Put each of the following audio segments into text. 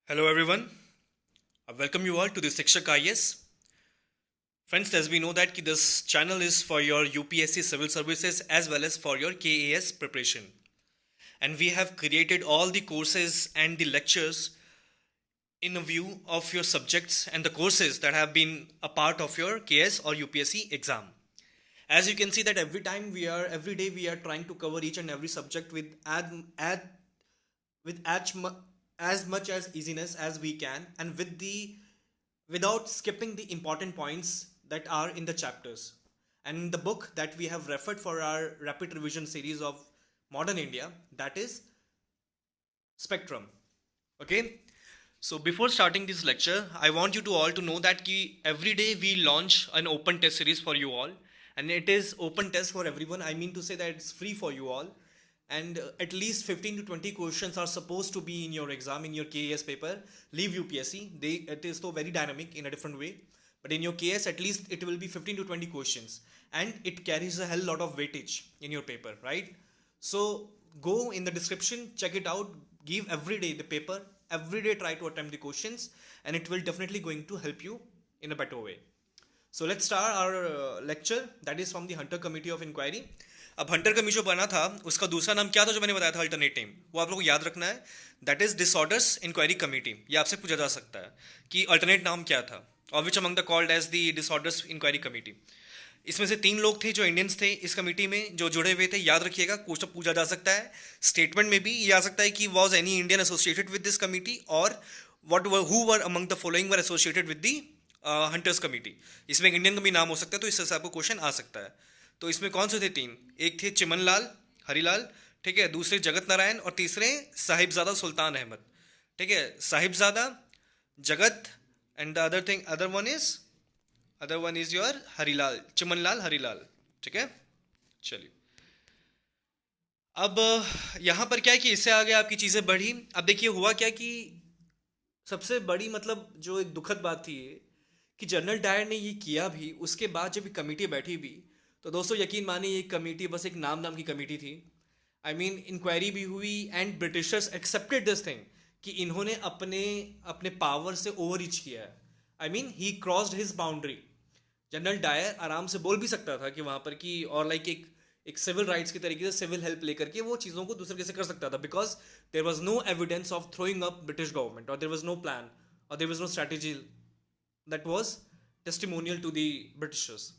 Hello everyone. I welcome you all to the Shikshak IS. Friends, as we know that this channel is for your UPSC civil services as well as for your KAS preparation. And we have created all the courses and the lectures in a view of your subjects and the courses that have been a part of your KS or UPSC exam. As you can see that every day we are trying to cover each and every subject with as much as easiness as we can, and without skipping the important points that are in the chapters. And the book that we have referred for our rapid revision series of modern India, that is Spectrum. Okay, so before starting this lecture, I want you to all to know that every day we launch an open test series for you all, and it is open test for everyone. I mean to say that it's free for you all, and at least 15 to 20 questions are supposed to be in your exam, in your KAS paper. Leave UPSC, it is so very dynamic in a different way, but in your KS at least it will be 15 to 20 questions, and it carries a hell lot of weightage in your paper, right? So go in the description, check it out, give every day the paper, every day try to attempt the questions, and it will definitely going to help you in a better way. So let's start our lecture, that is from the Hunter Committee of Inquiry. अब Hunter commission जो बना था उसका दूसरा नाम क्या था जो मैंने बताया था अल्टरनेट नेम, वो आप लोगों को याद रखना है. That is disorders inquiry committee. ये आपसे पूछा जा सकता है कि अल्टरनेट नाम क्या था, और which among the called as the disorders inquiry committee. इसमें से 3 लोग थे जो इंडियंस थे इस कमेटी में जो जुड़े हुए थे. याद रखिएगा, क्वेश्चन पूछा जा सकता है. स्टेटमेंट में भी ये आ सकता है कि was any Indian associated with this committee, और who were among the following were associated with the Hunter's committee. इसमें एक इंडियन का भी नाम हो सकता है, तो इस हिसाब का क्वेश्चन आ सकता है. तो इसमें कौन से थे 3? एक थे चिमनलाल हरिलाल, ठीक है, दूसरे जगत नारायण, और तीसरे साहिबजादा सुल्तान अहमद. ठीक है, साहिबजादा, जगत, and the other one is your Harilal, Chimanlal Harilal. ठीक है, चलिए. अब यहां पर क्या है कि इससे आगे आपकी चीजें बढ़ी. अब देखिए हुआ क्या कि सबसे बड़ी मतलब जो एक दुखद बात थी ये कि जनरल डायर ने ये किया भी. उसके बाद जब कमेटी बैठी भी, तो दोस्तों यकीन मानिए ये कमेटी बस एक नाम की कमेटी थी. आई मीन इंक्वायरी भी हुई and Britishers accepted this thing कि इन्होंने अपने अपने पावर से ओवर रीच किया है. I mean he crossed his boundary. General Dyer आराम से बोल भी सकता था कि वहाँ पर कि, और लाइक एक सिविल राइट्स की तरीके से सिविल हेल्प लेकर के वो चीज़ों को दूसरे कैसे कर सकता था, because there was no evidence of throwing up British government, और देर वॉज नो प्लान, और there was no strategy that was testimonial to the Britishers.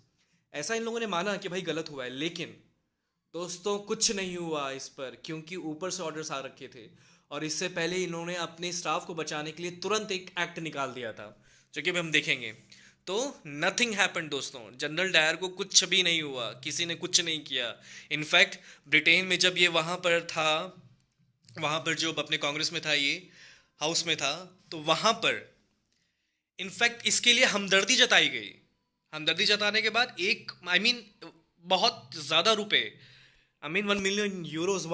ऐसा इन लोगों ने माना कि भाई गलत हुआ है, लेकिन दोस्तों कुछ नहीं हुआ इस पर, क्योंकि ऊपर से ऑर्डर्स आ रखे थे. और इससे पहले इन्होंने अपने स्टाफ को बचाने के लिए तुरंत एक एक्ट निकाल दिया था, जो कि हम देखेंगे. तो नथिंग हैपेंड दोस्तों. जनरल डायर को कुछ भी नहीं हुआ, किसी ने कुछ नहीं किया. इनफैक्ट ब्रिटेन में जब ये वहाँ पर था, वहाँ पर जो अपने कांग्रेस में था, ये हाउस में था, तो वहाँ पर इनफैक्ट इसके लिए हमदर्दी जताई गई. हमदर्दी जताने के बाद बहुत ज़्यादा रुपए, 1 मिलियन यूरोज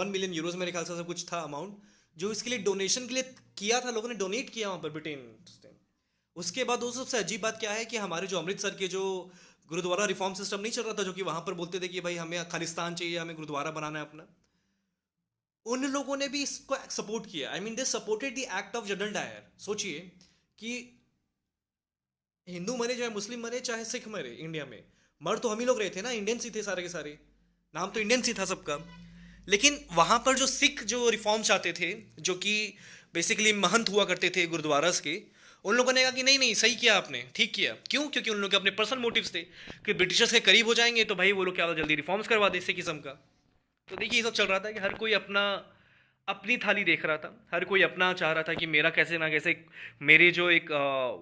मेरे ख्याल से कुछ था अमाउंट, जो इसके लिए डोनेशन के लिए किया था. लोगों ने डोनेट किया वहाँ पर ब्रिटेन. उसके बाद दोस्तों सबसे अजीब बात क्या है कि हमारे जो अमृतसर के जो गुरुद्वारा रिफॉर्म सिस्टम नहीं चल रहा था, जो कि वहाँ पर बोलते थे कि भाई हमें खालिस्तान चाहिए, हमें गुरुद्वारा बनाना है अपना, उन लोगों ने भी इसको सपोर्ट किया. I mean they supported the act of general Dyer. सोचिए कि हिंदू मरे चाहे मुस्लिम मरे चाहे सिख मरे, इंडिया में मर तो हम ही लोग रहे थे ना, इंडियंस ही थे सारे के सारे, नाम तो इंडियंस ही था सबका. लेकिन वहां पर जो सिख जो रिफॉर्म चाहते थे, जो कि बेसिकली महंत हुआ करते थे गुरुद्वारास के, उन लोगों ने कहा कि नहीं नहीं सही किया आपने, ठीक किया. क्यों? क्योंकि उन लोगों के अपने पर्सनल मोटिव्स थे कि ब्रिटिशर्स के करीब हो जाएंगे तो भाई वो लोग क्या जल्दी रिफॉर्म्स करवा दे इसी किस्म का. तो देखिए ये सब चल रहा था कि हर कोई अपनी थाली देख रहा था, हर कोई अपना चाह रहा था कि मेरा कैसे ना कैसे, मेरे जो एक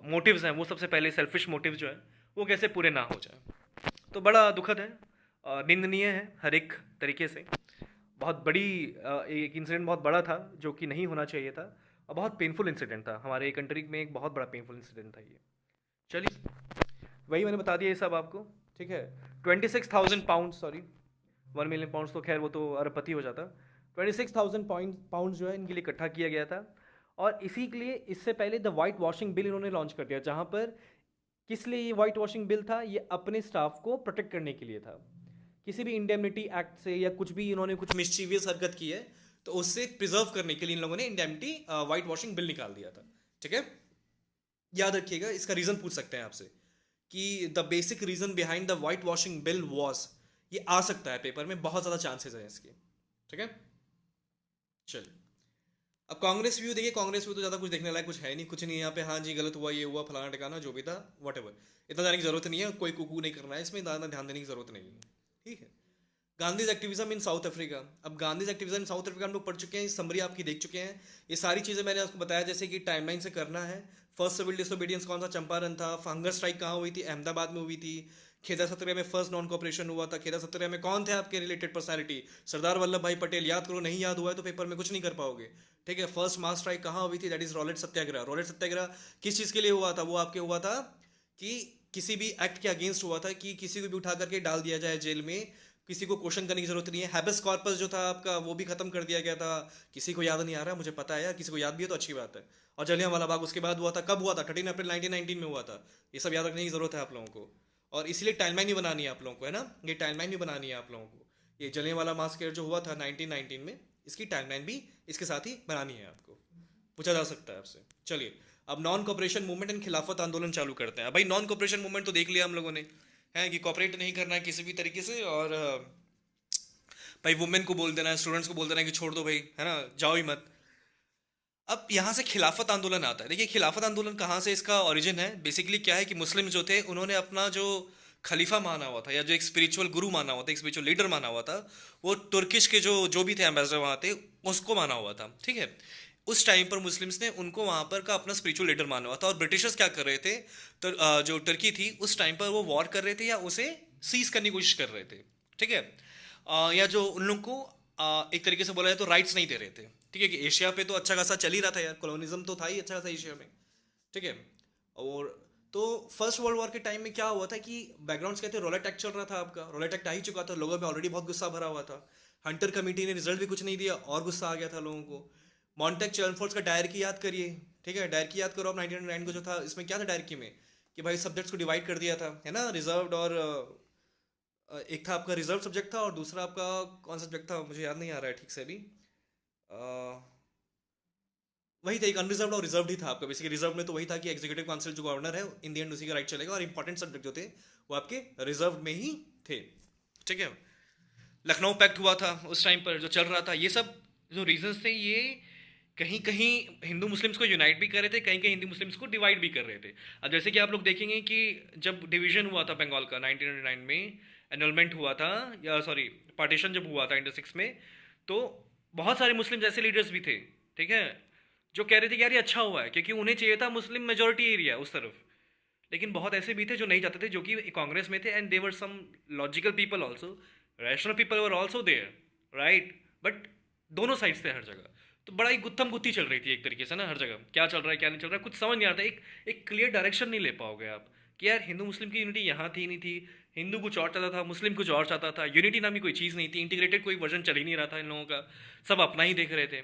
मोटिव्स हैं वो सबसे पहले सेल्फिश मोटिव जो है वो कैसे पूरे ना हो जाए. तो बड़ा दुखद है, निंदनीय है हर एक तरीके से. बहुत बड़ी एक इंसिडेंट बहुत बड़ा था जो कि नहीं होना चाहिए था, और बहुत पेनफुल इंसिडेंट था हमारे कंट्री में. एक बहुत बड़ा पेनफुल इंसिडेंट था ये. चलिए वही मैंने बता दिया ये सब आपको, ठीक है. 26,000 पाउंड, सॉरी 1 मिलियन पाउंड तो खैर वो तो अरबपति हो जाता. 26,000 पाउंड जो है इनके लिए इकट्ठा किया गया था. और इसी के लिए इससे पहले द वाइट वॉशिंग बिल इन्होंने लॉन्च कर दिया, जहाँ पर किस लिए ये वाइट वॉशिंग बिल था, ये अपने स्टाफ को प्रोटेक्ट करने के लिए था. किसी भी इंडेमनिटी एक्ट से या कुछ भी इन्होंने कुछ मिस्चीवियस हरकत की है तो उससे प्रिजर्व करने के लिए इन लोगों ने इंडेमनिटी वाइट वॉशिंग बिल निकाल दिया था. ठीक है, याद रखिएगा, इसका रीजन पूछ सकते हैं आपसे कि the basic reason behind the white washing bill was, ये आ सकता है पेपर में, बहुत ज़्यादा चांसेस हैं इसके। ठीक है, चलिए अब कांग्रेस व्यू देखिए। कांग्रेस व्यू तो ज़्यादा कुछ देखने लायक कुछ है नहीं, कुछ नहीं यहाँ पे, हाँ जी गलत हुआ, ये हुआ, फलाना ठिकाना, जो भी था वट एवर, इतना जाने की जरूरत नहीं है, कोई कुकू नहीं करना है इसमें, ज़्यादा ध्यान देने की जरूरत नहीं है। ठीक है, गांधीज एक्टिविज्म इन साउथ अफ्रीका। अब गांधीज एक्टिविज्म इन साउथ अफ्रीका हम लोग पढ़ चुके हैं, समरी आपकी देख चुके हैं, ये सारी चीज़ें मैंने आपको बताया जैसे कि टाइमलाइन से करना है। फर्स्ट सिविल डिसोबीडियंस कौन सा, चंपारण था। हंगर स्ट्राइक कहाँ हुई थी, अहमदाबाद में हुई थी। खेदा सत्याग्रह में फर्स्ट नॉन कॉपरेशन हुआ था। खेदा सत्याग्रह में कौन थे आपके रिलेटेड पर्सनैलिटी, सरदार वल्लभ भाई पटेल। याद करो, नहीं याद हुआ है तो पेपर में कुछ नहीं कर पाओगे। ठीक है, फर्स्ट मास स्ट्राइक कहाँ हुई थी, that is Rowlatt Satyagraha. Rowlatt Satyagraha किस चीज़ के लिए हुआ था, वो आपके हुआ था कि किसी भी एक्ट के अगेंस्ट हुआ था, कि किसी को भी उठा करके डाल दिया जाए जेल में, किसी को क्वेश्चन करने की जरूरत नहीं है। हैबेस कॉर्पस जो था आपका, वो भी खत्म कर दिया गया था। किसी को याद नहीं आ रहा, मुझे पता है यार, किसी को याद भी है तो अच्छी बात है। और जलियांवाला बाग उसके बाद हुआ था, कब हुआ था, 13 अप्रैल 1919 में हुआ था। ये सब याद रखने की जरूरत है आप लोगों को, और इसीलिए टाइमलाइन भी बनानी है आप लोगों को, है ना, ये टाइमलाइन भी बनानी है आप लोगों को। ये जलियांवाला मास्कर जो हुआ था 1919 में, इसकी टाइमलाइन भी इसके साथ ही बनानी है आपको, पूछा जा सकता है आपसे। चलिए अब नॉन कॉपरेशन मूवमेंट एंड खिलाफत आंदोलन चालू करते हैं। भाई नॉन कॉपरेशन मूवमेंट तो देख लिया हम लोगों ने, है कि कॉपरेट नहीं करना है किसी भी तरीके से, और भाई वुमेन को बोल देना है, स्टूडेंट्स को बोल देना है कि छोड़ दो भाई, है ना, जाओ ही मत। अब यहाँ से खिलाफत आंदोलन आता है। देखिए खिलाफत आंदोलन कहाँ से इसका ओरिजिन है, बेसिकली क्या है कि मुस्लिम जो थे उन्होंने अपना जो खलीफा माना हुआ था, या जो एक स्पिरिचुअल गुरु माना हुआ था, एक स्पिरिचुअल लीडर माना हुआ था, वो तुर्किश के जो जो भी थे एम्बेसडर वहाँ थे, उसको माना हुआ था। ठीक है, उस टाइम पर मुस्लिम्स ने उनको वहाँ पर का अपना स्पिरिचुअल लीडर माना हुआ था। और ब्रिटिशर्स क्या कर रहे थे, तो जो टर्की थी उस टाइम पर वो वॉर कर रहे थे या उसे सीज करने की कोशिश कर रहे थे। ठीक है, या जो उन लोग को एक तरीके से बोला जाए तो राइट्स नहीं दे रहे थे। ठीक है, कि एशिया पे तो अच्छा खासा चल ही रहा था यार, कॉलोनिज्म तो था ही अच्छा खासा एशिया में। ठीक है, और तो फर्स्ट वर्ल्ड वॉर के टाइम में क्या हुआ था कि बैकग्राउंड क्या थे, रोलेट एक्ट चल रहा था आपका, रोलेट एक्ट आ ही चुका था, लोगों में ऑलरेडी बहुत गुस्सा भरा हुआ था। हंटर कमेटी ने रिजल्ट भी कुछ नहीं दिया और गुस्सा आ गया था लोगों को। मॉन्टेक चर्नफोर्ड्स का डायर की याद करिए। ठीक है, डायर की याद करो आप, 1909 को जो था, इसमें क्या था डायर की में, कि भाई सब्जेक्ट्स को डिवाइड कर दिया था, है ना, रिजर्व्ड और एक था आपका रिजर्व सब्जेक्ट था, और दूसरा आपका कौन सा सब्जेक्ट था मुझे याद नहीं आ रहा है ठीक से अभी। वही था, एक अनरिजर्व और रिजर्व ही था आपका। बेसिकली रिजर्व में तो वही था कि एग्जीक्यूटिव काउंसिल जो गवर्नर है इन दी एंड उसी का राइट चलेगा, और इंपॉर्टेंट सब्जेक्ट जो थे वो आपके रिजर्व में ही थे। ठीक है, लखनऊ पैक्ट हुआ था उस टाइम पर जो चल रहा था, ये सब जो रीजंस थे, ये कहीं कहीं हिंदू मुस्लिम्स को यूनाइट भी कर रहे थे, कहीं कहीं हिंदू मुस्लिम्स को डिवाइड भी कर रहे थे। अब जैसे कि आप लोग देखेंगे कि जब डिवीजन हुआ था बंगाल का 1999 में, एनरोलमेंट हुआ था, या सॉरी पार्टीशन जब हुआ था इंटर सिक्स में, तो बहुत सारे मुस्लिम जैसे लीडर्स भी थे, ठीक है, जो कह रहे थे कि यार ये अच्छा हुआ है, क्योंकि उन्हें चाहिए था मुस्लिम मेजोरिटी एरिया उस तरफ। लेकिन बहुत ऐसे भी थे जो नहीं चाहते थे, जो कि कांग्रेस में थे, and there were some logical people also, rational people were also there, right, but दोनों साइड्स थे हर जगह। तो बड़ा ही गुत्थम गुत्थी चल रही थी एक तरीके से ना, हर जगह क्या चल रहा है क्या नहीं चल रहा है कुछ समझ नहीं आता। एक क्लियर डायरेक्शन नहीं ले पाओगे आप कि यार हिंदू मुस्लिम की यूनिटी यहाँ थी नहीं थी, हिंदू कुछ और चाहता था, मुस्लिम कुछ और चाहता था, यूनिटी नाम की कोई चीज़ नहीं थी, इंटीग्रेटेड कोई वर्जन चल ही नहीं रहा था इन लोगों का, सब अपना ही देख रहे थे।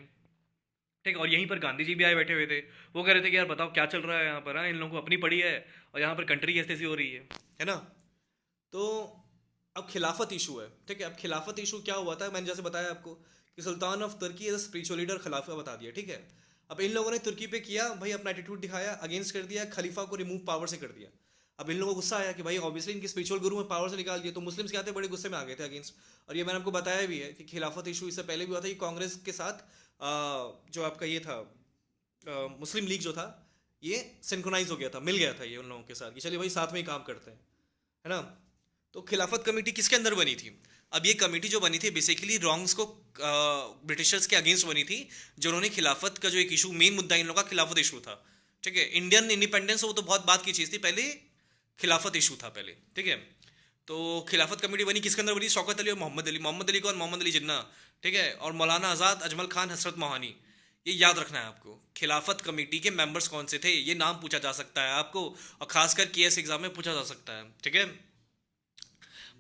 ठीक, और यहीं पर गांधी जी भी आए बैठे हुए थे, वो कह रहे थे कि यार बताओ क्या चल रहा है यहाँ पर, हाँ इन लोगों को अपनी पड़ी है, और यहाँ पर कंट्री कैसे ऐसी हो रही है ना। तो अब खिलाफत इशू है। ठीक है, अब खिलाफत इशू क्या हुआ था, मैंने जैसे बताया आपको कि sultan of Turkey as spiritual leader, खिलाफा बता दिया। ठीक है, अब इन लोगों ने तुर्की पे किया भाई, अपना एटीट्यूड दिखाया, अगेंस्ट कर दिया, खलीफा को रिमूव पावर से कर दिया। अब इन लोगों को गुस्सा आया कि भाई ऑब्वियसली इनके स्पिरिचुअल गुरु में पावर से निकाल दिया, तो मुस्लिम्स क्या थे, बड़े गुस्से में आ गए थे अगेंस्ट। और ये मैंने आपको बताया भी है कि खिलाफत इशू इससे पहले भी हुआ था कि कांग्रेस के साथ जो आपका ये था मुस्लिम लीग जो था, ये सिंक्रोनाइज हो गया था, मिल गया था ये उन लोगों के साथ कि चलिए भाई साथ में ही काम करते हैं, है ना। तो खिलाफत कमेटी किसके अंदर बनी थी, अब ये कमेटी जो बनी थी बेसिकली रॉन्ग्स को ब्रिटिशर्स के अगेंस्ट बनी थी, जो उन्होंने खिलाफत का जो एक इशू, मेन मुद्दा इन लोगों का खिलाफत इशू था। ठीक है, इंडियन इंडिपेंडेंस वो तो बहुत बात की चीज़ थी, पहले खिलाफत इशू था पहले। ठीक है, तो खिलाफत कमेटी बनी किसके अंदर बनी, शौकत अली और मोहम्मद अली। मोहम्मद अली कौन, मोहम्मद अली जिन्ना। ठीक है, और मौलाना आज़ाद, अजमल खान, हसरत मोहानी। ये याद रखना है आपको, खिलाफत कमेटी के मेंबर्स कौन से थे, ये नाम पूछा जा सकता है आपको, और खासकर केएस एग्जाम में पूछा जा सकता है। ठीक है,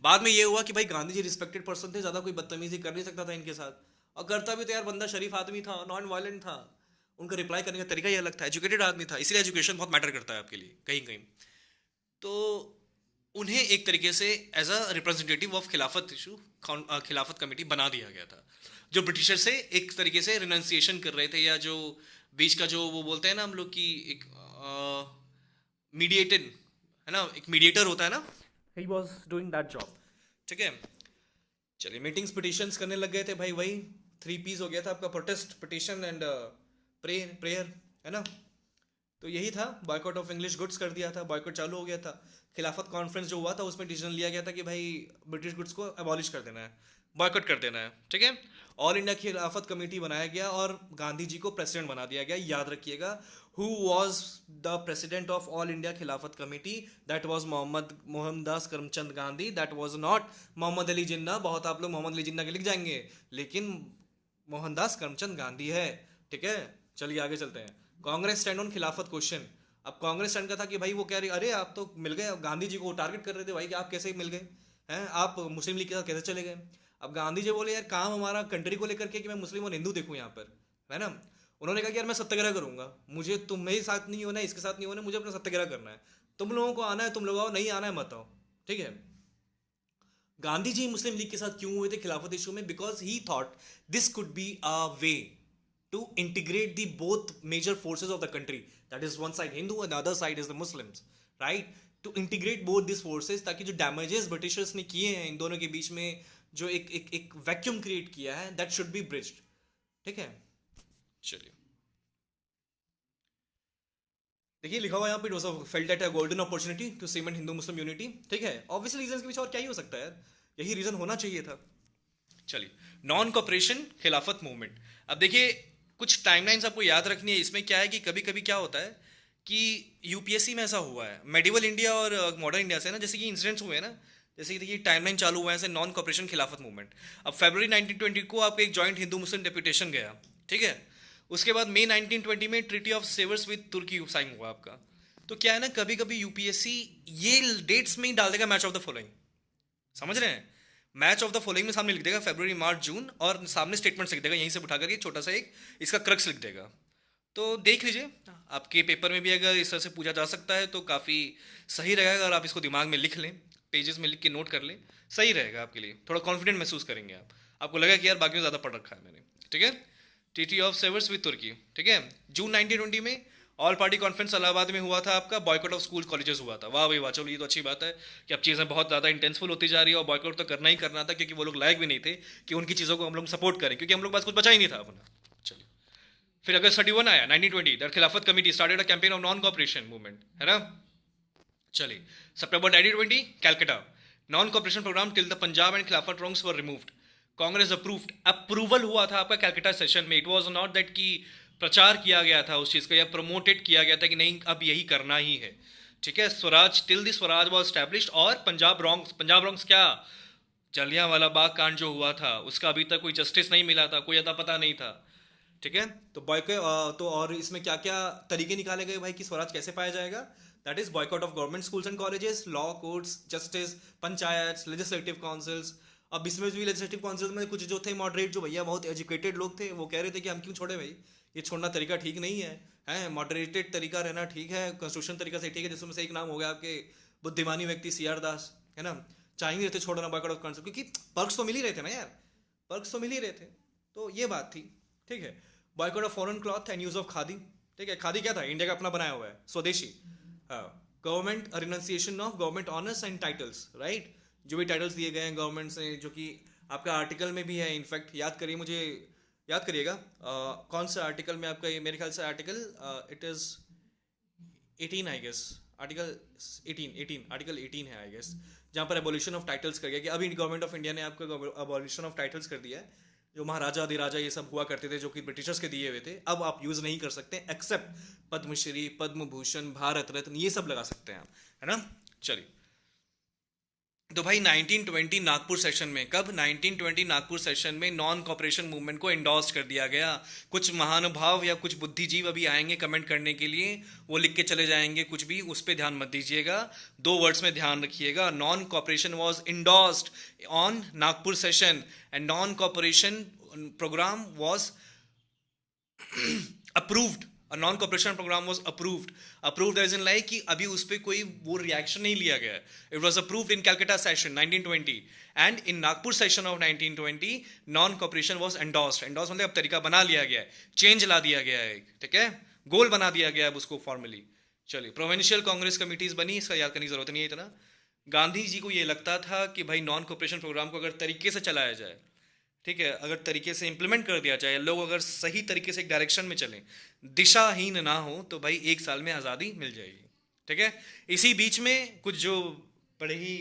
बाद में ये हुआ कि भाई गांधी जी रिस्पेक्टेड पर्सन थे, ज़्यादा कोई बदतमीजी कर नहीं सकता था इनके साथ, और करता भी तो यार बंदा शरीफ आदमी था, नॉन वायलेंट था, उनका रिप्लाई करने का तरीका ही अलग था, एजुकेटेड आदमी था, इसलिए एजुकेशन बहुत मैटर करता है आपके लिए कहीं कहीं। तो उन्हें एक तरीके से एज अ रिप्रेजेंटेटिव ऑफ खिलाफत इशू खिलाफत कमेटी बना दिया गया था, जो ब्रिटिशर से एक तरीके से रिनाउंसिएशन कर रहे थे, या जो बीच का जो वो बोलते हैं ना हम लोग की एक मीडिएटेड है ना, एक मीडिएटर होता है ना, he was doing that job. ठीक है, चलिए मीटिंग्स पिटिशंस करने लग गए थे भाई, वही 3 Ps हो गया था आपका, protest, petition and prayer prayer, है ना। तो यही था, बॉयकॉट ऑफ इंग्लिश गुड्स कर दिया था, बॉयकॉट चालू हो गया था। खिलाफत कॉन्फ्रेंस जो हुआ था उसमें डिसीजन लिया गया था कि भाई ब्रिटिश गुड्स को अबॉलिश कर देना है, बॉयकॉट कर देना है। ठीक है, ऑल इंडिया खिलाफत कमेटी बनाया गया और गांधी जी को प्रेसिडेंट बना दिया गया। याद रखिएगा, who was the president of All India Khilafat committee? That was Mohandas Karamchand Gandhi, that was not Mohammad Ali Jinnah. बहुत आप लोग मोहम्मद अली जिन्ना के लिख जाएंगे, लेकिन मोहनदास करमचंद गांधी है। ठीक है, चलिए आगे चलते हैं। कांग्रेस स्टैंड ऑन खिलाफत क्वेश्चन। अब कांग्रेस स्टैंड का था कि भाई वो कह रही, अरे आप तो मिल गए, गांधी जी को टारगेट कर रहे थे भाई कि आप कैसे मिल गए हैं, आप मुस्लिम लीग के साथ कैसे चले गए। अब गांधी जी बोले यार काम हमारा कंट्री को लेकर के कि मैं मुस्लिम और हिंदू देखूं यहाँ पर, है ना। उन्होंने कहा कि यार मैं सत्याग्रह करूंगा, मुझे तुम्हें साथ नहीं होना है, इसके साथ नहीं होना है, मुझे अपना सत्याग्रह करना है। तुम लोगों को आना है तुम लोग आओ, नहीं आना है मत आओ। ठीक है, गांधी जी मुस्लिम लीग के साथ क्यों हुए थे खिलाफत इशू में? Because he thought this could be a way to integrate the both major forces of the country, that is one side Hindu and the other side is the Muslims, right? To integrate both these forces, ताकि जो damages Britishers ने किए हैं इन दोनों के बीच में, जो एक वैक्यूम क्रिएट किया है, that should be bridged। ठीक है, चलिए देखिए लिखा हुआ यहाँ पे, it was felt at a golden opportunity to cement Hindu Muslim unity। ठीक है, ऑब्वियसली रीजन के पीछे और क्या ही हो सकता है यार, यही रीजन होना चाहिए था। चलिए, नॉन कॉपरेशन खिलाफत मूवमेंट। अब देखिए कुछ टाइमलाइंस आपको याद रखनी है। इसमें क्या है कि कभी कभी क्या होता है कि यूपीएससी में ऐसा हुआ है, मेडिवल इंडिया और मॉडर्न इंडिया से ना, जैसे कि इंसिडेंट्स हुए हैं ना, जैसे कि देखिए टाइमलाइन चालू हुआ है ऐसे नॉन कॉपरेशन खिलाफत मूवमेंट। अब फरवरी 1920 को आपका एक जॉइंट हिंदू मुस्लिम डेपुटेशन गया। ठीक है, उसके बाद मई 1920 में treaty of Sevres with Turkey sign हुआ आपका। तो क्या है ना, कभी कभी यूपीएससी ये डेट्स में ही डाल देगा मैच ऑफ द फॉलोइंग, समझ रहे हैं? मैच ऑफ द फॉलोइंग में सामने लिख देगा फरवरी मार्च जून, और सामने स्टेटमेंट लिख देगा, यहीं से उठा करके छोटा सा एक इसका क्रक्स लिख देगा। तो देख लीजिए, आपके पेपर में भी अगर इस तरह से पूछा जा सकता है तो काफ़ी सही रहेगा। अगर आप इसको दिमाग में लिख लें, पेजेस में लिख के नोट कर लें, सही रहेगा आपके लिए, थोड़ा कॉन्फिडेंट महसूस करेंगे आप, आपको लगेगा कि यार बाकी ज़्यादा पढ़ रखा है मैंने। ठीक है, ट्रीटी ऑफ सेवर्स विद तुर्की। ठीक है, जून 1920 में ऑल पार्टी कॉन्फ्रेंस इलाहाबाद में हुआ था आपका, बॉयकॉट ऑफ स्कूल कॉलेजेस हुआ था। वाह भाई वाह, चलो ये तो अच्छी बात है कि अब चीज़ें बहुत ज़्यादा इंटेंसफुल होती जा रही है, और बॉयकॉट तो करना ही करना था, क्योंकि वो लोग लायक भी नहीं थे कि उनकी चीज़ों को हम लोग सपोर्ट करें, क्योंकि हम लोग पास कुछ बचा ही नहीं था अपना। चलिए, फिर अगस्त 31 आया 1920, that Khilafat committee started a campaign of non cooperation movement, है ना। चलिए, सितंबर 1920 Calcutta, non cooperation programme till the Punjab and Khilafat wrongs were removed, Congress approved. Approval हुआ था आपका कैलकाटा सेशन में। इट वाज नॉट दैट कि प्रचार किया गया था उस चीज़ का या प्रमोटेड किया गया था कि नहीं अब यही करना ही है। ठीक है, Swaraj till the Swaraj was established. और पंजाब रॉन्ग्स क्या, जलियांवाला बाग कांड जो हुआ था उसका अभी तक कोई जस्टिस नहीं मिला था, कोई अता पता नहीं था। ठीक है, तो बॉयकॉट तो और इसमें क्या क्या तरीके निकाले गए भाई कि स्वराज कैसे पाया जाएगा? That is boycott of government schools and colleges, law courts, justice, panchayat, legislative councils. अब इसमें भी लेजिस्लेटिव काउंसिल में कुछ जो थे मॉडरेट, जो भैया बहुत एजुकेटेड लोग थे, वो कह रहे थे कि हम क्यों छोड़े भाई, ये छोड़ना तरीका ठीक नहीं है, हैं मॉडरेटेड तरीका रहना ठीक है, कॉन्स्टिट्यूशन तरीका से ठीक है, जिसमें से एक नाम हो गया आपके बुद्धिमानी व्यक्ति सीआर दास, है ना। चाह नहीं रहे थे छोड़ना बॉयकॉट ऑफ काउंसिल, क्योंकि पर्क्स तो मिल ही रहे थे ना यार, पर्क्स तो मिल ही रहे थे। तो ये बात थी। ठीक है, boycott of foreign cloth and use of khadi. ठीक है, खादी क्या था, इंडिया का अपना बनाया हुआ है, स्वदेशी। हाँ, government renunciation of government honours and titles, right. जो भी टाइटल्स दिए गए हैं गवर्नमेंट से, जो कि आपका आर्टिकल में भी है, इनफैक्ट याद करिए, मुझे याद करिएगा कौन सा आर्टिकल में आपका, ये मेरे ख्याल से article it is 18 I guess, article 18 article 18 है आई गेस, जहाँ पर एबोल्यूशन ऑफ टाइटल्स कर गया कि अभी गवर्नमेंट ऑफ इंडिया ने आपको एबोल्यूशन ऑफ टाइटल्स कर दिया है। जो महाराजा अधिराजा ये सब हुआ करते थे, जो कि ब्रिटिशर्स के दिए हुए थे, अब आप यूज़ नहीं कर सकते, एक्सेप्ट पद्मश्री, पद्म भूषण, भारत रत्न, ये सब लगा सकते हैं आप, है ना। चलिए, तो भाई 1920 नागपुर सेशन में, कब 1920 नागपुर सेशन में नॉन कॉपरेशन मूवमेंट को इंडोर्स कर दिया गया। कुछ महानुभाव या कुछ बुद्धिजीव अभी आएंगे कमेंट करने के लिए, वो लिख के चले जाएंगे कुछ भी, उस पर ध्यान मत दीजिएगा, 2 वर्ड्स में ध्यान रखिएगा। Non cooperation was endorsed on Nagpur session and non cooperation programme was approved a non cooperation programme was approved as in like कि अभी उस पर कोई वो रिएक्शन नहीं लिया गया. It was approved in Calcutta session 1920 and in Nagpur session of 1920 non cooperation was endorsed. मतलब अब तरीका बना लिया गया है, चेंज ला दिया गया है, ठीक है, गोल बना दिया गया है उसको फॉर्मली. चलिए, प्रोविंशियल कांग्रेस कमिटीज बनी, इसका याद करने की जरूरत नहीं है इतना. गांधी जी को ये लगता था कि भाई नॉन कॉपरेशन प्रोग्राम को अगर तरीके से चलाया जाए, ठीक है, अगर तरीके से इंप्लीमेंट कर दिया जाए, लोग अगर सही तरीके से एक डायरेक्शन में चलें, दिशाहीन ना हो, तो भाई 1 साल में आज़ादी मिल जाएगी. ठीक है. इसी बीच में कुछ जो बड़े ही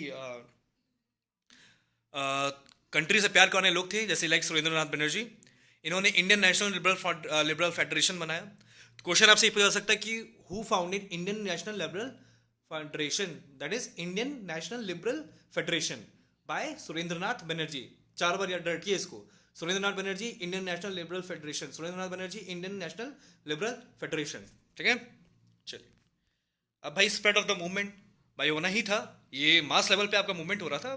कंट्री से प्यार करने लोग थे, जैसे लाइक सुरेंद्रनाथ बनर्जी, इन्होंने इंडियन नेशनल लिबरल फेडरेशन बनाया. क्वेश्चन आपसे पूछा जा सकता है कि who founded Indian National Liberal Federation, that is Indian National Liberal Federation by Surendranath Banerjee. 4 बार याद रखिए इसको. Surendranath Banerjee, Indian National Liberal Federation. Surendranath Banerjee, Indian National Liberal Federation. ठीक है. चलिए, अब भाई स्प्रेड ऑफ द मूवमेंट भाई होना ही था. ये मास लेवल पे आपका मूवमेंट हो रहा था,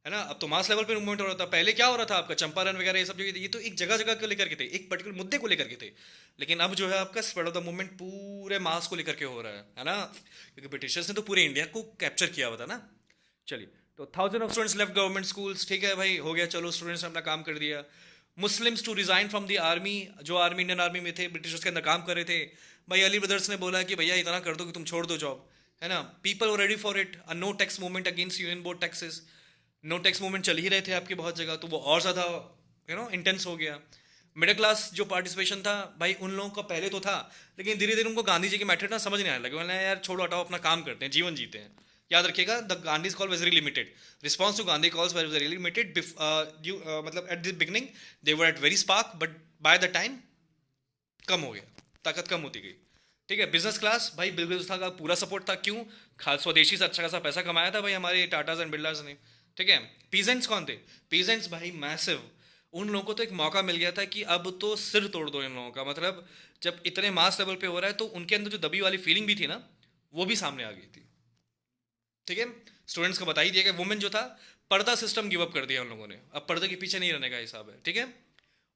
है ना. अब तो मास लेवल पे मूवमेंट हो रहा था. पहले क्या हो रहा था आपका, चंपारण वगैरह ये सब जगह, ये तो एक जगह जगह को लेकर के थे, एक पर्टिकुलर मुद्दे को लेकर के थे. लेकिन अब जो है आपका स्प्रेड ऑफ द मूवमेंट पूरे मास को लेकर के हो रहा है ना, क्योंकि ब्रिटिशर्स ने तो पूरे इंडिया को कैप्चर किया हुआ था ना. चलिए, तो 1000 of students left government schools. ठीक है भाई, हो गया, चलो स्टूडेंट्स ने अपना काम कर दिया. Muslims to resign from the army, जो आर्मी इंडियन आर्मी में थे, ब्रिटिशर्स के अंदर काम कर रहे थे. भाई अली ब्रदर्स ने बोला कि भैया इतना कर दो कि तुम छोड़ दो जॉब, है ना. People were ready for it. A no tax movement against union board taxes. No tax movement चल ही रहे थे आपकी बहुत जगह, तो वो और ज़्यादा इंटेंस हो गया. मिडिल क्लास जो पार्टिसिपेशन था भाई उन लोगों का पहले तो था, लेकिन धीरे धीरे उनको गांधी जी के मैटर ना समझ नहीं आने लगे. बोला यार छोड़ो हटाओ, अपना काम करते हैं, जीवन जीते हैं. याद रखिएगा, the Gandhi's call very limited. Response to Gandhi calls very limited. मतलब at the beginning they were at very spark, but by the time कम हो गया, ताकत कम होती गई. ठीक है. बिजनेस क्लास भाई बिल गेट्स का पूरा सपोर्ट था. क्यों? स्वदेशी से अच्छा खासा पैसा कमाया था भाई हमारे टाटाज एंड बिरलाज ने. ठीक है. पीजेंट्स कौन थे? पीजेंट्स भाई मैसिव. उन लोगों को तो एक मौका मिल गया था कि अब तो सिर तोड़ दो इन लोगों का. मतलब जब इतने मास लेवल पे हो रहा है तो उनके अंदर जो दबी वाली फीलिंग भी थी ना, वो भी सामने आ गई थी. ठीक है. स्टूडेंट्स को बता ही दिया कि वुमेन जो था, पर्दा सिस्टम गिव अप कर दिया उन लोगों ने. अब पर्दे के पीछे नहीं रहने का हिसाब है. ठीक है.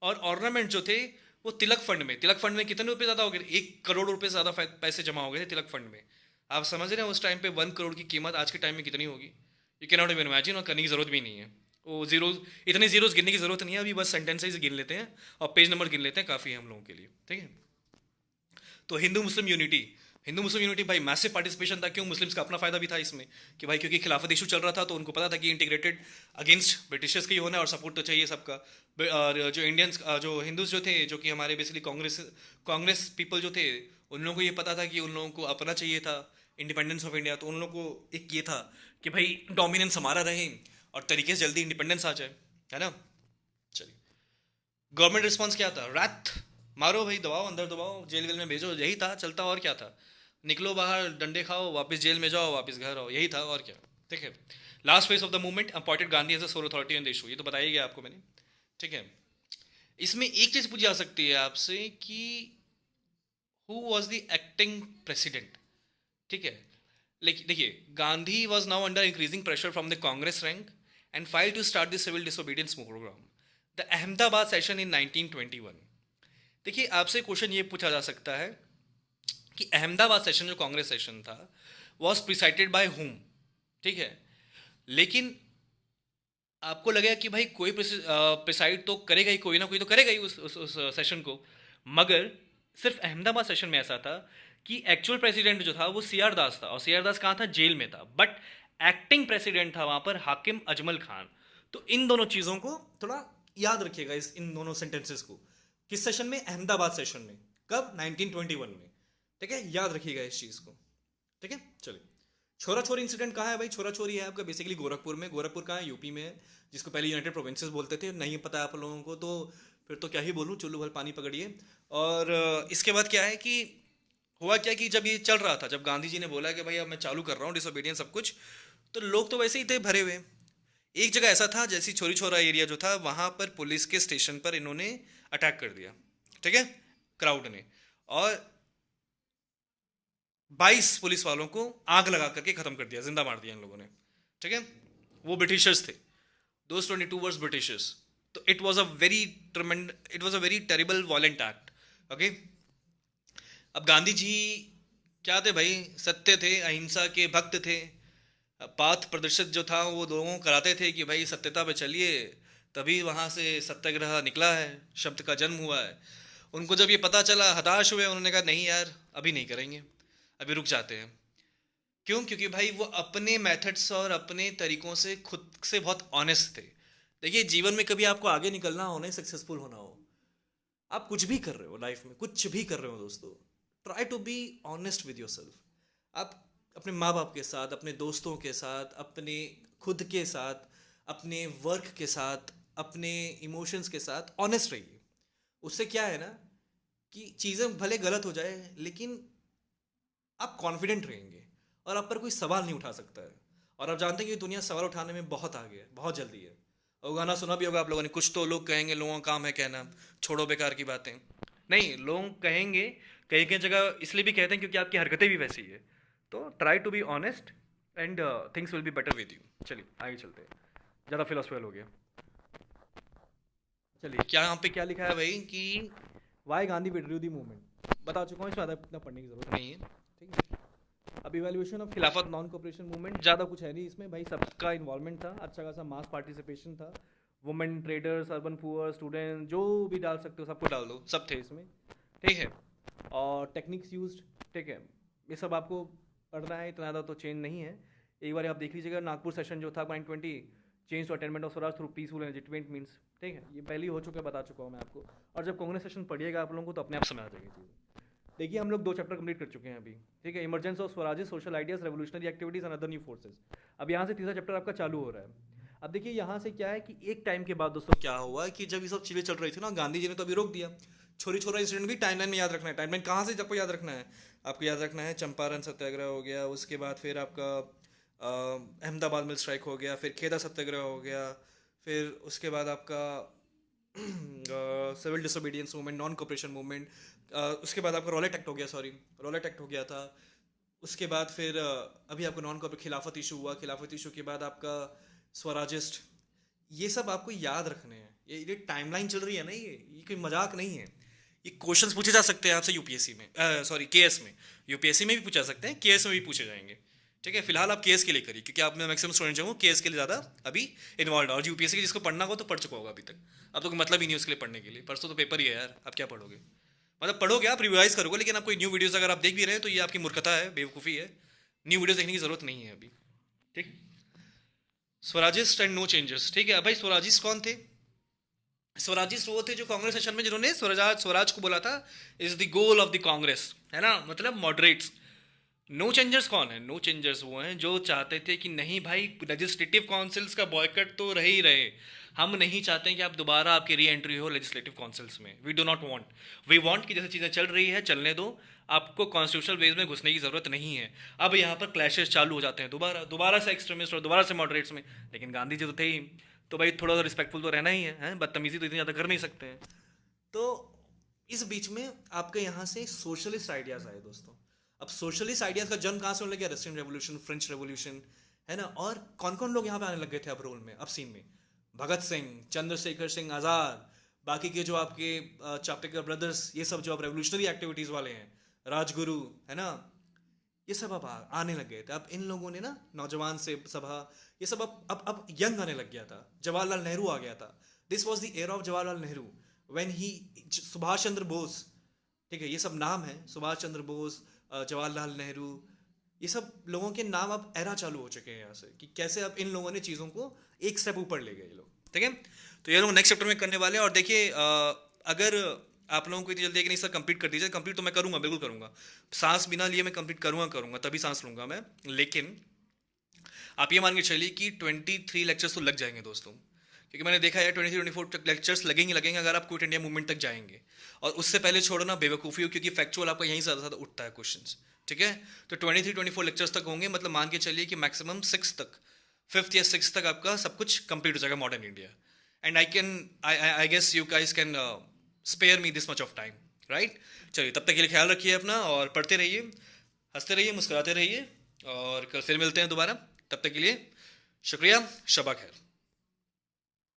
और ऑर्नामेंट जो थे वो तिलक फंड में कितने रुपए ज्यादा हो गए? 1 करोड़ रुपए से ज्यादा पैसे जमा हो गए थे तिलक फंड में. आप समझ रहे हैं उस टाइम पे 1 करोड़ की कीमत आज के टाइम में कितनी होगी? You can not even imagine. और करने की जरूरत भी नहीं है. वो जीरोज, इतने जीरोज गिनने की जरूरत नहीं है. अभी बस सेंटेंसेस गिन लेते हैं और पेज नंबर गिन लेते हैं, काफी है हम लोगों के लिए. ठीक है. तो हिंदू मुस्लिम यूनिटी भाई मैसिव पार्टिसिपेशन था. क्यों? मुस्लिम्स का अपना फायदा भी था इसमें कि भाई क्योंकि खिलाफत इशू चल रहा था, तो उनको पता था कि इंटीग्रेटेड अगेंस्ट ब्रिटिशर्स का ही होना है और सपोर्ट तो चाहिए सबका. और जो इंडियंस, जो हिंदूज जो थे, जो कि हमारे बेसिकली कांग्रेस पीपल जो थे, उन लोगों को ये पता था कि उन लोगों को अपना चाहिए था इंडिपेंडेंस ऑफ इंडिया. तो उन लोगों को एक ये था कि भाई डोमिनेंस हमारा रहे और तरीके से जल्दी इंडिपेंडेंस आ जाए, है ना. चलिए, गवर्नमेंट रिस्पॉन्स क्या था? रैथ मारो भाई, दबाओ, अंदर दबाओ, जेल वेल में भेजो, यही था चलता. और क्या था? निकलो बाहर, डंडे खाओ, वापस जेल में जाओ, वापस घर आओ, यही था. और क्या. ठीक है. Last phase of the movement appointed Gandhi as a sole authority on the issue. ये तो बताया गया आपको मैंने. ठीक है. इसमें एक चीज पूछी जा सकती है आपसे कि who was the acting president. ठीक है. देखिए, Gandhi was now under increasing pressure from the Congress rank and file to start the civil disobedience programme, the Ahmedabad session in 1921. देखिए, आपसे क्वेश्चन ये पूछा जा सकता है कि अहमदाबाद सेशन जो कांग्रेस सेशन था वॉज प्रिसाइडेड बाय हुम. ठीक है. लेकिन आपको लगेगा कि भाई कोई प्रिसाइड तो करेगा ही, कोई ना कोई तो करेगा ही उस सेशन को. मगर सिर्फ अहमदाबाद सेशन में ऐसा था कि एक्चुअल प्रेसिडेंट जो था वो सीआर दास था. और सीआर दास कहाँ था? जेल में था. बट एक्टिंग प्रेसिडेंट था वहां पर हाकिम अजमल खान. तो इन दोनों चीजों को थोड़ा याद रखिएगा, इन दोनों सेंटेंसेस को. किस सेशन में? अहमदाबाद सेशन में. कब? 1921 में. ठीक है. याद रखिएगा इस चीज को. ठीक है. चलिए, छोरा छोरी इंसिडेंट कहाँ है भाई? छोरा छोरी है आपका बेसिकली गोरखपुर में. गोरखपुर कहाँ है? यूपी में है, जिसको पहले यूनाइटेड प्रोविंसेस बोलते थे. नहीं पता है आप लोगों को तो फिर तो क्या ही बोलूँ, चुल्लू भर पानी पकड़िए. और इसके बाद क्या है कि हुआ क्या कि जब ये चल रहा था, जब गांधी जी ने बोला कि भाई अब मैं चालू कर रहा हूँ डिसोबीडियंस सब कुछ, तो लोग तो वैसे ही थे भरे हुए. एक जगह ऐसा था, जैसी छोरी छोरा एरिया जो था, वहां पर पुलिस के स्टेशन पर इन्होंने अटैक कर दिया. ठीक है. क्राउड ने, और 22 पुलिस वालों को आग लगा करके खत्म कर दिया, जिंदा मार दिया इन लोगों ने. ठीक है. वो ब्रिटिशर्स थे. दोस 22 वर्स ब्रिटिशर्स. तो it was a very terrible violent act. Okay. अब गांधी जी क्या थे भाई, सत्य थे, अहिंसा के भक्त थे। पाथ प्रदर्शित जो था वो लोगों को कराते थे कि भाई सत्यता पे चलिए, तभी वहाँ से सत्याग्रह निकला है, शब्द का जन्म हुआ है। उनको जब ये पता चला, हताश हुए, उन्होंने कहा नहीं यार अभी नहीं करेंगे, अभी रुक जाते हैं। क्यों? क्योंकि भाई वो अपने मेथड्स और अपने तरीकों से खुद से बहुत ऑनेस्ट थे। देखिए जीवन में कभी आपको आगे निकलना हो, नहीं सक्सेसफुल होना हो, आप कुछ भी कर रहे हो लाइफ में, कुछ भी कर रहे हो दोस्तों, try to be honest with yourself. आप अपने माँ बाप के साथ, अपने दोस्तों के साथ, अपने खुद के साथ, अपने वर्क के साथ, अपने इमोशंस के साथ ऑनेस्ट रहिए। उससे क्या है ना कि चीज़ें भले गलत हो जाए लेकिन आप कॉन्फिडेंट रहेंगे और आप पर कोई सवाल नहीं उठा सकता है। और आप जानते हैं कि दुनिया सवाल उठाने में बहुत आगे है, बहुत जल्दी है। और गाना सुना भी होगा आप लोगों ने, कुछ तो लोग कहेंगे लोगों का काम है कहना, छोड़ो बेकार की बातें। नहीं, लोग कहेंगे, कई कई जगह इसलिए भी कहते हैं क्योंकि आपकी हरकतें भी वैसी है। तो try to be honest and things will be better with you. चलिए आगे चलते हैं, ज़्यादा फिलोसफिकल हो गया। चलिए क्या यहाँ पे क्या लिखा है भाई कि वाई गांधी विड्रू दी मूवमेंट, बता चुका हूँ, इसमें ज़्यादा इतना पढ़ने की जरूरत नहीं है, ठीक है। अब इवैल्यूएशन ऑफ खिलाफत नॉन कोऑपरेशन मूवमेंट, ज़्यादा कुछ है नहीं इसमें भाई, सबका इन्वॉल्वमेंट था, अच्छा खासा मास पार्टिसिपेशन था, women traders, urban poor, student, जो भी डाल सकते हो सबको डाल दो, सब थे इसमें, ठीक है। और टेक्निक्स यूज्ड, ठीक है, ये सब आपको पढ़ना है, इतना ज़्यादा तो चेंज नहीं है। एक बार आप देख लीजिएगा, नागपुर सेशन जो था point 20, change to attainment of swaraj through peaceful and legitimate means, ठीक है, ये पहले ही हो चुका है, बता चुका हूँ मैं आपको। और जब कांग्रेस सेशन पढ़िएगा आप लोगों को तो अपने आप समझ आ जाएगी चीज़। देखिए हम लोग 2 चैप्टर कंप्लीट कर चुके हैं अभी, ठीक है, emergence of Swaraj, social ideas, revolutionary activities and other new forces. अब यहाँ से तीसरा चैप्टर आपका चालू हो रहा है। अब देखिए यहाँ से क्या है कि एक टाइम के बाद दोस्तों क्या हुआ कि जब ये सब चीज़ें चल रही थी ना, गांधी जी ने तो अभी रोक दिया। छोरी छोरा इंसिडेंट भी टाइमलाइन में याद रखना है। टाइमलाइन कहाँ से आपको याद रखना है? आपको याद रखना है चंपारण सत्याग्रह हो गया, उसके बाद फिर आपका अहमदाबाद मिल स्ट्राइक हो गया, फिर खेदा सत्याग्रह हो गया, फिर उसके बाद आपका civil disobedience movement, non cooperation movement, उसके बाद आपका रॉलेट एक्ट हो गया, सॉरी रॉलेट एक्ट हो गया था। उसके बाद फिर अभी आपको नॉन कोऑपरेट खिलाफत इशू हुआ, खिलाफत इशू के बाद आपका स्वराजिस्ट। ये सब आपको याद रखने हैं। ये टाइमलाइन चल रही है ना, ये कोई मजाक नहीं है। ये क्वेश्चंस पूछे जा सकते हैं आपसे यूपीएससी में, सॉरी केएस में। यूपीएससी में भी पूछा सकते हैं, केएस में भी पूछे जाएंगे, ठीक है। फिलहाल आप केएस के लिए करिए क्योंकि आप में मैक्सिमम स्टूडेंट जो केएस के लिए ज़्यादा अभी इन्वॉल्व है। और यूपीएससी के जिसको पढ़ना हो तो पढ़ चुका होगा अभी तक, अब तो कोई मतलब ही नहीं उसके लिए पढ़ने के लिए। परसों तो पेपर ही है यार, आप क्या पढ़ोगे? मतलब पढ़ोगे आप, रिवाइज करोगे, लेकिन आप कोई न्यू वीडियोस अगर आप देख भी रहे हैं तो ये आपकी मूर्खता है, बेवकूफ़ी है। न्यू वीडियोस देखने की जरूरत नहीं है अभी, ठीक। स्वराजिस्ट एंड नो चेंजेस, ठीक है। भाई स्वराजिस्ट कौन थे? स्वराजिस्ट वो थे जो कांग्रेस सेशन में जिन्होंने स्वराज को बोला था is the goal of the Congress, है ना, मतलब मॉडरेट्स। नो चेंजर्स कौन है? नो चेंजर्स वो हैं जो चाहते थे कि नहीं भाई लेजिस्लेटिव काउंसिल्स का बॉयकट तो रह ही रहे, हम नहीं चाहते कि आप दोबारा आपकी री एंट्री हो लेजिस्लेटिव काउंसिल्स में। We do not want, we want कि जैसे चीज़ें चल रही है चलने दो, आपको कॉन्स्टिट्यूशनल बेस में घुसने की जरूरत नहीं है। अब यहाँ पर क्लैशेस चालू हो जाते हैं दोबारा से एक्सट्रीमिस्ट और दोबारा से मॉडरेट्स में। लेकिन गांधी जी तो थे ही, तो भाई थोड़ा सा रिस्पेक्टफुल तो रहना ही है, बदतमीजी तो इतनी ज़्यादा कर नहीं सकते हैं। तो इस बीच में आपके यहाँ से सोशलिस्ट आइडियाज़ आए दोस्तों। अब सोशलिस्ट आइडियाज़ का जन्म कहाँ से होने लगा? रशियन रेवोल्यूशन, फ्रेंच रेवोल्यूशन, है ना। और कौन कौन लोग यहाँ पे आने लग गए थे अब रोल में, अब सीन में? भगत सिंह, चंद्रशेखर सिंह आज़ाद, बाकी के जो आपके चापेकर ब्रदर्स, ये सब जो अब रेवोल्यूशनरी एक्टिविटीज़ वाले हैं, राजगुरु, है ना, ये सब अब आने लग गए थे। अब इन लोगों ने ना नौजवान से सभा, ये सब अब यंग आने लग गया था। जवाहरलाल नेहरू आ गया था। This was the era of Jawaharlal Nehru when he, Subhash Chandra Bose, ठीक है, ये सब नाम है, सुभाष चंद्र बोस, जवाहरलाल नेहरू, ये सब लोगों के नाम अब एरा चालू हो चुके हैं यहाँ से, कि कैसे अब इन लोगों ने चीज़ों को एक स्टेप ऊपर ले गए ये लोग, ठीक है। तो ये लोग नेक्स्ट चैप्टर में करने वाले हैं। और देखिए अगर आप लोगों को इतनी जल्दी नहीं सर कंप्लीट कर दीजिए, कंप्लीट तो मैं करूँगा, बिल्कुल करूँगा, सांस बिना लिए मैं कंप्लीट करूँगा, तभी सांस लूँगा मैं। लेकिन आप ये मान के चलिए कि 23 लेक्चर्स तो लग जाएंगे दोस्तों, क्योंकि मैंने देखा है 23-24 लेक्चर्स लगेंगे अगर आप क्विट इंडिया मूवमेंट तक जाएंगे। और उससे पहले छोड़ना बेवकूफ़ी हो, क्योंकि फैक्चुअल आपका यहीं से ज़्यादा उठता है क्वेश्चंस, ठीक है। तो 23-24 लेक्चर्स तक होंगे, मतलब मान के चलिए कि मैक्सिमम 6 तक, 5th या 6th तक आपका सब कुछ कंप्लीट हो जाएगा modern India. And I guess you guys can spare me this much of time, right. चलिए तब तक के लिए ख्याल रखिए अपना, और पढ़ते रहिए, हंसते रहिए, मुस्कुराते रहिए, और कल फिर मिलते हैं दोबारा। तब तक के लिए शुक्रिया, शबा खैर।